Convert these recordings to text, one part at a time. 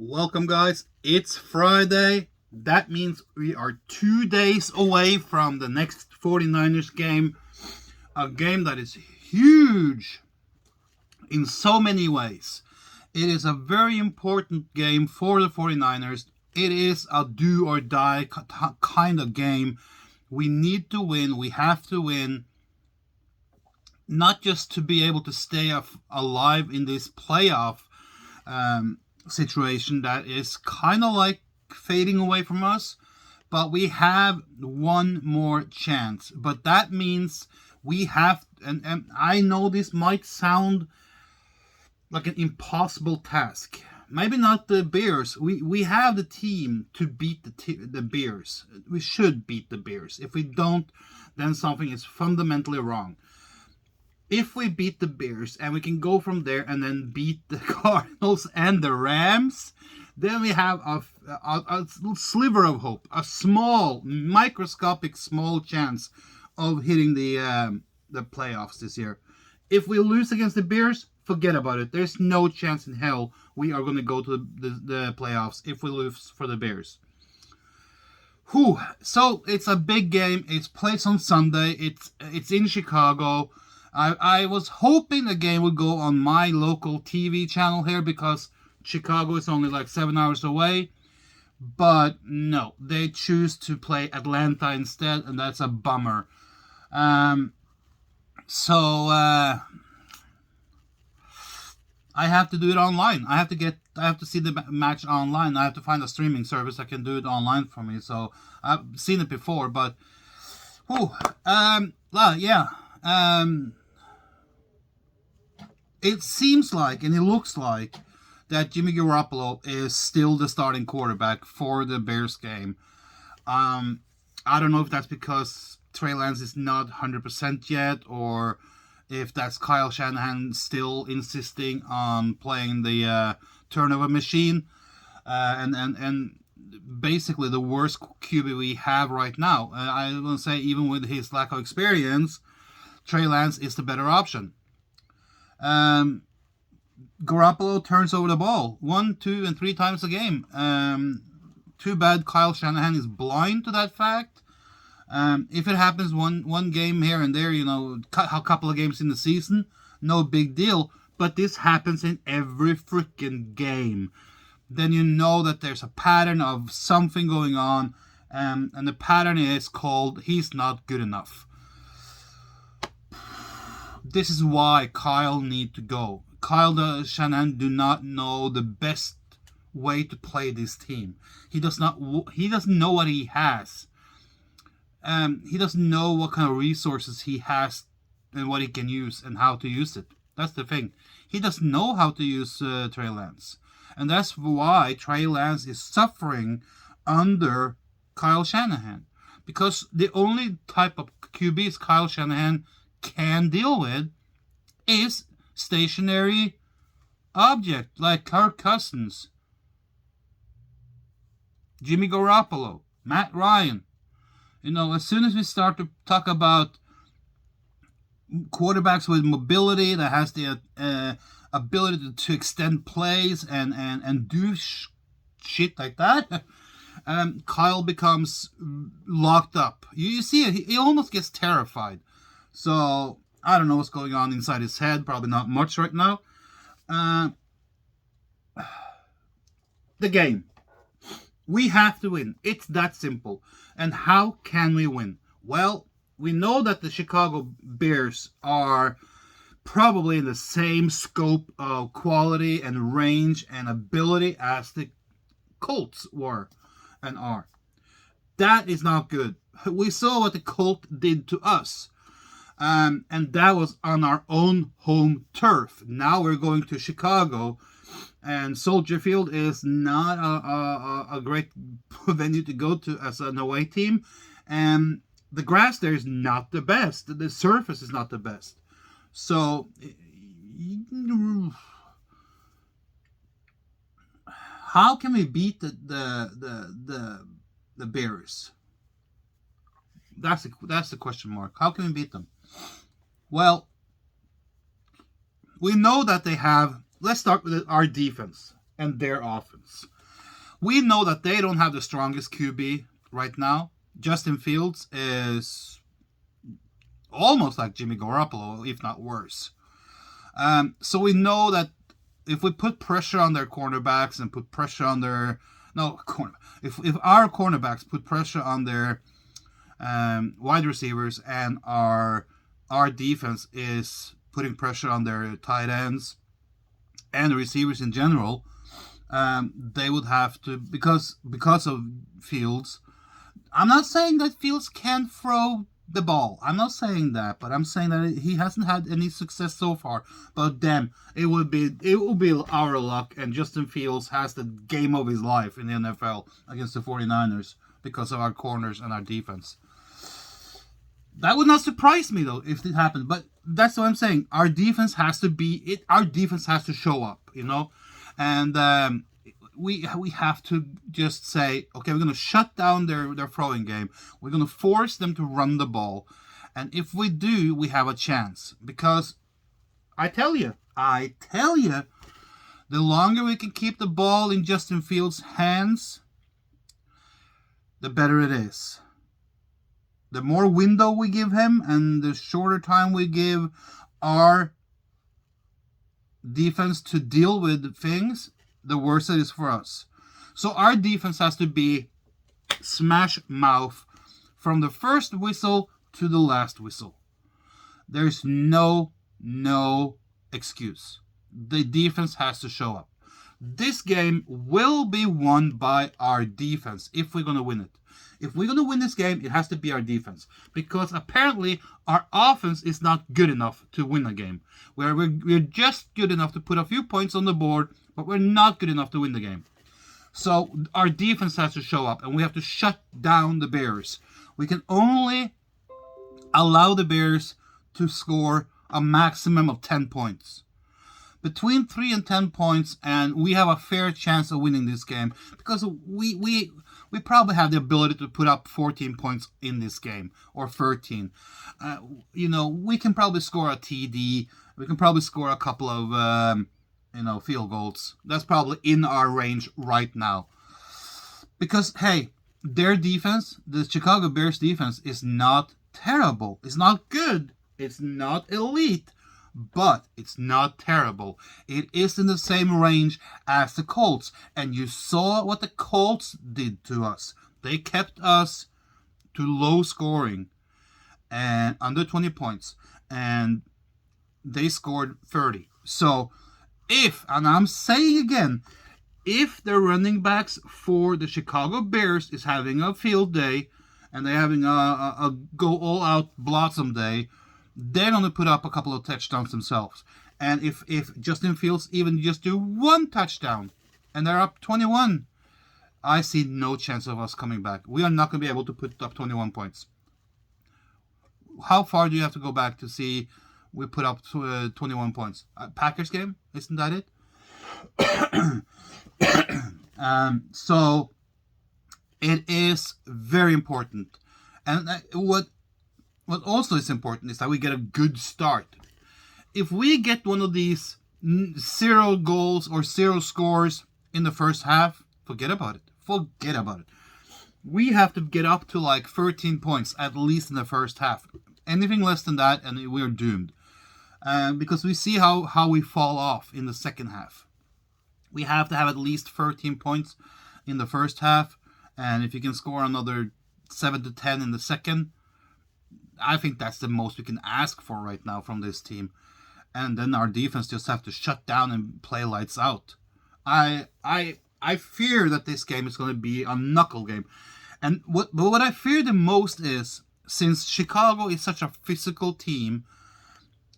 Welcome, guys. It's Friday. That means we are 2 days away from the next 49ers game. A game that is huge in so many ways. It is a very important game for the 49ers. It is a do or die kind of game. We need to win. We have to win. Not just to be able to stay alive in this playoff situation that is kind of like fading away from us, but we have one more chance. But that means we have, and I know this might sound like an impossible task. Maybe not the Bears. We have the team to beat the Bears. We should beat the Bears. If we don't, then something is fundamentally wrong. If we beat the Bears and we can go from there and then beat the Cardinals and the Rams, then we have a sliver of hope, a small, microscopic, small chance of hitting the playoffs this year. If we lose against the Bears, forget about it. There's no chance in hell we are going to go to the playoffs if we lose for the Bears. Whew. So it's a big game. It's played on Sunday. It's in Chicago. I was hoping the game would go on my local TV channel here because Chicago is only like 7 hours away. But no, they choose to play Atlanta instead, and that's a bummer. So I have to do it online. I have to see the match online. I have to find a streaming service that can do it online for me. So I've seen it before, but it seems like, and it looks like, that Jimmy Garoppolo is still the starting quarterback for the Bears game. I don't know if that's because Trey Lance is not 100% yet, or if that's Kyle Shanahan still insisting on playing the turnover machine. And basically the worst QB we have right now. I will say, even with his lack of experience, Trey Lance is the better option. Garoppolo turns over the ball 1, 2, and 3 times a game. Too bad Kyle Shanahan is blind to that fact. If it happens one game here and there, a couple of games in the season, no big deal. But this happens in every freaking game. Then you know that there's a pattern of something going on, and the pattern is called he's not good enough. This is why Kyle need to go. Kyle Shanahan do not know the best way to play this team. He doesn't know what he has. He doesn't know what kind of resources he has and what he can use and how to use it. That's the thing. He doesn't know how to use Trey Lance. And that's why Trey Lance is suffering under Kyle Shanahan. Because the only type of QBs Kyle Shanahan can deal with is stationary object like Kirk Cousins, Jimmy Garoppolo, Matt Ryan. As soon as we start to talk about quarterbacks with mobility that has the ability to extend plays and do shit like that, Kyle becomes locked up. You see it, he almost gets terrified. So I don't know what's going on inside his head. Probably not much right now. The game. We have to win. It's that simple. And how can we win? Well, we know that the Chicago Bears are probably in the same scope of quality and range and ability as the Colts were and are. That is not good. We saw what the Colts did to us. And that was on our own home turf. Now we're going to Chicago, and Soldier Field is not a great venue to go to as an away team. And the grass there is not the best. The surface is not the best. So, how can we beat the Bears? That's the question mark. How can we beat them? Well, we know that they have. Let's start with our defense. and their offense. We know that they don't have the strongest QB right now. Justin Fields is almost like Jimmy Garoppolo, if not worse. So we know that if we put pressure on their cornerbacks and put pressure on their if our cornerbacks put pressure on their wide receivers, and our defense is putting pressure on their tight ends and the receivers in general, they would have to, because of Fields. I'm not saying that Fields can't throw the ball. I'm not saying that, but I'm saying that he hasn't had any success so far. But damn, it will be our luck, and Justin Fields has the game of his life in the NFL against the 49ers because of our corners and our defense. That would not surprise me though if it happened. But that's what I'm saying. Our defense has to be it. Our defense has to show up, and we have to just say, okay, we're going to shut down their throwing game. We're going to force them to run the ball. And if we do, we have a chance. Because I tell you, the longer we can keep the ball in Justin Fields' hands, the better it is. The more window we give him and the shorter time we give our defense to deal with things, the worse it is for us. So our defense has to be smash mouth from the first whistle to the last whistle. There's no excuse. The defense has to show up. This game will be won by our defense if we're going to win it. If we're going to win this game, it has to be our defense. Because apparently our offense is not good enough to win a game. We're just good enough to put a few points on the board, but we're not good enough to win the game. So our defense has to show up, and we have to shut down the Bears. We can only allow the Bears to score a maximum of 10 points. Between 3 and 10 points, and we have a fair chance of winning this game because we probably have the ability to put up 14 points in this game, or 13. We can probably score a TD. We can probably score a couple of field goals. That's probably in our range right now. Because, hey, their defense, the Chicago Bears defense, is not terrible. It's not good. It's not elite. But it's not terrible. It is in the same range as the Colts. And you saw what the Colts did to us. They kept us to low scoring and under 20 points. And they scored 30. So, and I'm saying again, if the running backs for the Chicago Bears is having a field day and they're having a go all out blossom day, they're going to put up a couple of touchdowns themselves. And if Justin Fields even just do one touchdown and they're up 21, I see no chance of us coming back. We are not going to be able to put up 21 points. How far do you have to go back to see we put up 21 points? Packers game? Isn't that it? So it is very important. And what also is important is that we get a good start. If we get one of these 0 goals or 0 scores in the first half, forget about it. We have to get up to like 13 points at least in the first half. Anything less than that and we're doomed. Because we see how we fall off in the second half. We have to have at least 13 points in the first half. And if you can score another 7 to 10 in the second, I think that's the most we can ask for right now from this team. And then our defense just have to shut down and play lights out. I fear that this game is going to be a knuckle game. And what I fear the most is, since Chicago is such a physical team,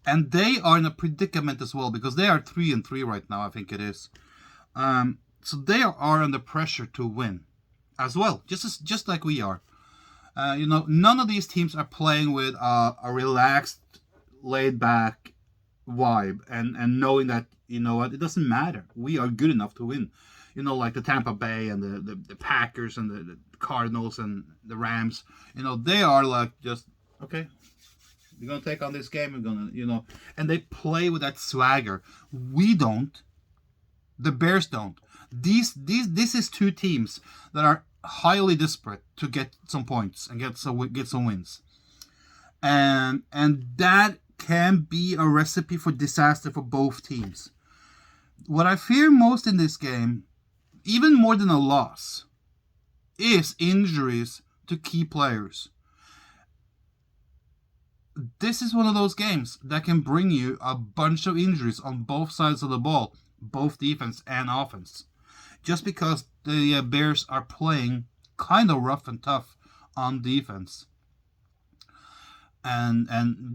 and they are in a predicament as well, because they are 3-3 right now, I think it is. So they are under pressure to win as well, just like we are. None of these teams are playing with a relaxed, laid-back vibe and knowing that, it doesn't matter. We are good enough to win. Like the Tampa Bay and the Packers and the Cardinals and the Rams. They are like just, okay, we're going to take on this game. We're going to, and they play with that swagger. We don't. The Bears don't. This is two teams that are highly desperate to get some points and get some wins, and that can be a recipe for disaster for both teams. What I fear most in this game, even more than a loss, is injuries to key players. This is one of those games that can bring you a bunch of injuries on both sides of the ball, both defense and offense, just because the Bears are playing kind of rough and tough on defense. And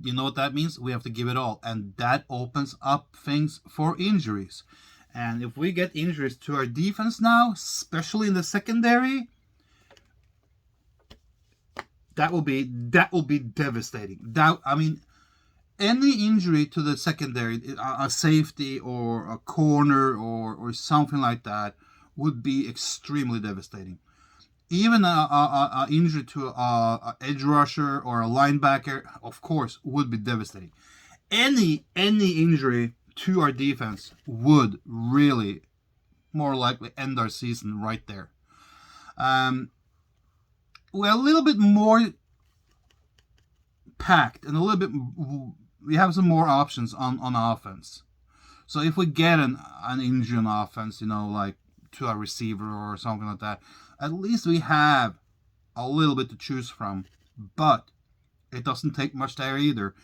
you know what that means? We have to give it all, and that opens up things for injuries. And if we get injuries to our defense now, especially in the secondary, that will be devastating. Any injury to the secondary, a safety or a corner or something like that, would be extremely devastating. Even a injury to a edge rusher or a linebacker, of course, would be devastating. Any injury to our defense would really more likely end our season right there. We're a little bit more packed and we have some more options on offense. So if we get an injury on offense, like to a receiver or something like that, at least we have a little bit to choose from. But it doesn't take much there either.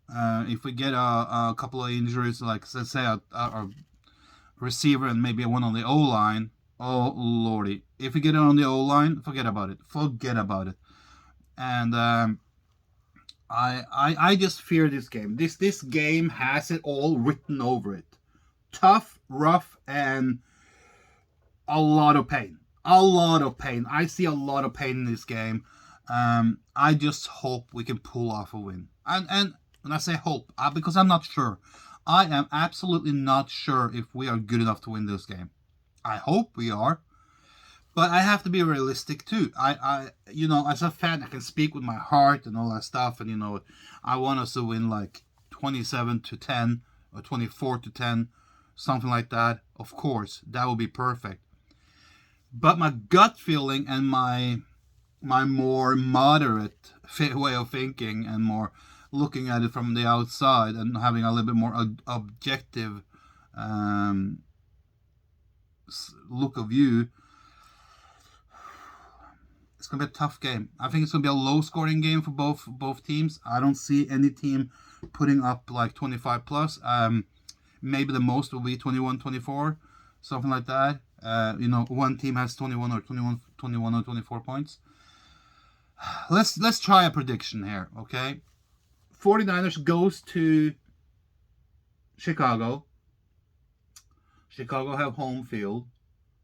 If we get a couple of injuries, like let's say a receiver and maybe one on the O-line, oh lordy. If we get it on the O-line, forget about it. And I just fear this game. This game has it all written over it. Tough, rough, and a lot of pain. I see a lot of pain in this game. I just hope we can pull off a win. And when I say hope, because I'm not sure. I am absolutely not sure if we are good enough to win this game. I hope we are. But I have to be realistic too. I as a fan, I can speak with my heart and all that stuff. And, I want us to win like 27-10 or 24-10, something like that. Of course, that would be perfect. But my gut feeling and my more moderate way of thinking and more looking at it from the outside and having a little bit more objective look of view, it's going to be a tough game. I think it's going to be a low-scoring game for both teams. I don't see any team putting up like 25 plus. Maybe the most will be 21-24, something like that. One team has 21 or 24 points. Let's try a prediction here, okay? 49ers goes to Chicago. Chicago have home field.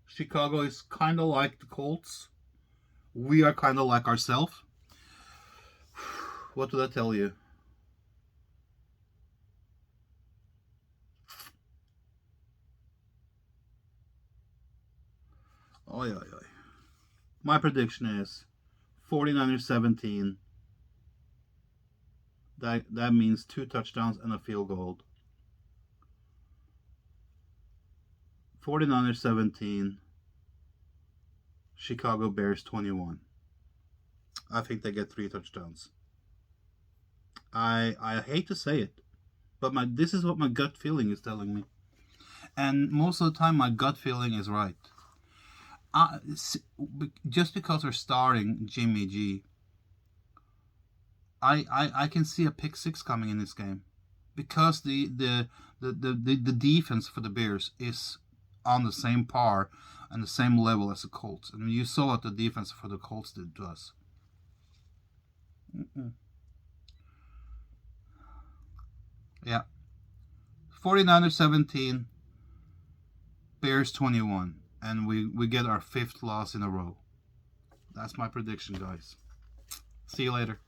Chicago is kind of like the Colts. We are kind of like ourselves. What did I tell you? Oy. My prediction is 49ers 17. That means 2 touchdowns and a field goal. 49ers 17. Chicago Bears 21. I think they get 3 touchdowns. I hate to say it, but this is what my gut feeling is telling me. And most of the time my gut feeling is right. Just because we're starting Jimmy G, I can see a pick 6 coming in this game, because the defense for the Bears is on the same par and the same level as the Colts. And you saw what the defense for the Colts did to us. Yeah. 49ers 17, Bears 21. And we get our 5th loss in a row. That's my prediction, guys. See you later.